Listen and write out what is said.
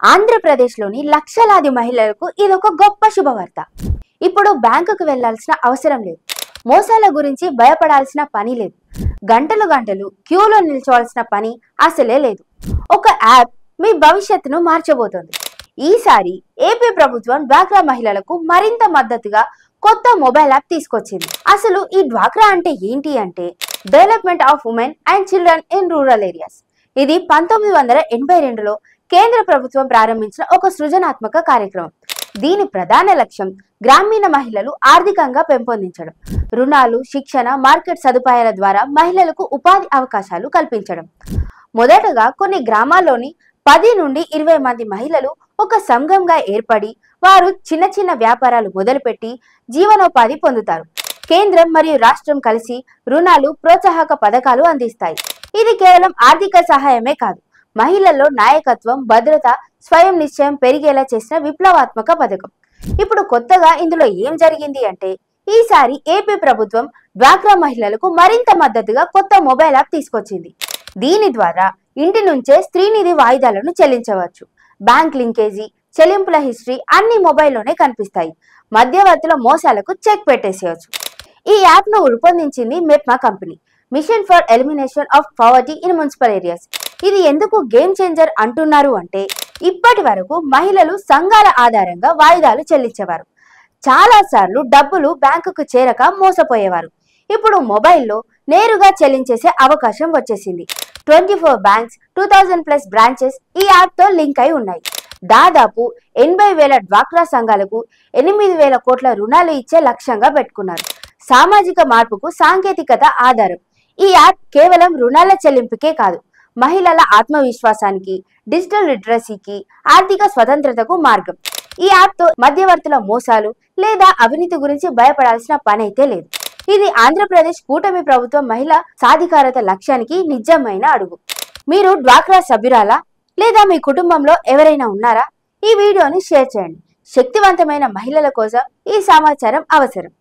ఆంధ్రప్రదేశ్లోని లక్షలాది మహిళలకు ఇదొక గొప్ప శుభవార్త. ఇప్పుడు బ్యాంకుకు వెళ్లాల్సిన అవసరం లేదు. మోసాల గురించి భయపడాల్సిన పని లేదు. గంటలు గంటలు క్యూలో నిల్చోవాల్సిన పని అసలే లేదు. ఒక యాప్ మీ భవిష్యత్తును మార్చబోతోంది. ఈసారి ఏపీ ప్రభుత్వం డ్వాక్రా మహిళలకు మరింత మద్దతుగా కొత్త మొబైల్ యాప్ తీసుకొచ్చింది. అసలు ఈ డ్వాక్రా అంటే ఏంటి అంటే development of women and children in rural areas. ఇది 1982లో కేంద్ర ప్రభుత్వం ప్రారంభించిన ఒక సృజనాత్మక కార్యక్రమం. దీని ప్రధాన లక్ష్యం గ్రామీణ మహిళలు ఆర్థికంగా పెంపొందించడం, రుణాలు, శిక్షణ, మార్కెట్ సదుపాయాల ద్వారా మహిళలకు ఉపాధి అవకాశాలు కల్పించడం. మొదటగా కొన్ని గ్రామాల్లోని 10 నుండి 20 మంది మహిళలు ఒక సంఘంగా ఏర్పడి వారు చిన్న చిన్న వ్యాపారాలు మొదలుపెట్టి జీవనోపాధి పొందుతారు. కేంద్రం మరియు రాష్ట్రం కలిసి రుణాలు, ప్రోత్సాహక పథకాలు అందిస్తాయి. ఇది కేవలం ఆర్థిక సహాయమే కాదు, మహిళల్లో నాయకత్వం, భద్రత, స్వయం నిశ్చయం పెరిగేలా చేసిన విప్లవాత్మక పథకం. ఇప్పుడు కొత్తగా ఇందులో ఏం జరిగింది అంటే ఈసారి ఏపీ ప్రభుత్వం డ్వాక్రా మహిళలకు మరింత మద్దతుగా కొత్త మొబైల్ యాప్ తీసుకొచ్చింది. దీని ద్వారా ఇంటి నుంచే స్త్రీనిధి వాయిదాలను చెల్లించవచ్చు. బ్యాంక్ లింకేజీ, చెల్లింపుల హిస్టరీ అన్ని మొబైల్లోనే కనిపిస్తాయి. మధ్యవర్తుల మోసాలకు చెక్ పెట్టేసేయచ్చు. ఈ యాప్ ను రూపొందించింది MEPMA company, mission for elimination of poverty in municipal areas. ఇది ఎందుకు గేమ్ చేంజర్ అంటున్నారు అంటే ఇప్పటి వరకు మహిళలు సంఘాల ఆధారంగా వాయిదాలు చెల్లించేవారు. చాలా సార్లు డబ్బులు బ్యాంకుకు చేరక మోసపోయేవారు. ఇప్పుడు మొబైల్లో నేరుగా చెల్లించేసే అవకాశం వచ్చేసింది. 24 బ్యాంక్స్, 2000+ బ్రాంచెస్ ఈ యాప్ తో లింక్ అయి ఉన్నాయి. దాదాపు 80,000 డ్వాక్రా సంఘాలకు 8,000 కోట్ల రుణాలు ఇచ్చే లక్ష్యంగా పెట్టుకున్నారు. సామాజిక మార్పుకు సాంకేతికత ఆధారం. ఈ యాప్ కేవలం రుణాల చెల్లింపుకే కాదు, మహిళల ఆత్మవిశ్వాసానికి, డిజిటల్ లిటరసీకి, ఆర్థిక స్వతంత్రతకు మార్గం. ఈ యాప్ తో మధ్యవర్తుల మోసాలు లేదా అవినీతి గురించి భయపడాల్సిన పని అయితే లేదు. ఇది ఆంధ్రప్రదేశ్ కూటమి ప్రభుత్వం మహిళా సాధికారత లక్ష్యానికి నిజమైన అడుగు. మీరు డ్వాక్రా సభ్యురాలా లేదా మీ కుటుంబంలో ఎవరైనా ఉన్నారా? ఈ వీడియోని షేర్ చేయండి. శక్తివంతమైన మహిళల కోసం ఈ సమాచారం అవసరం.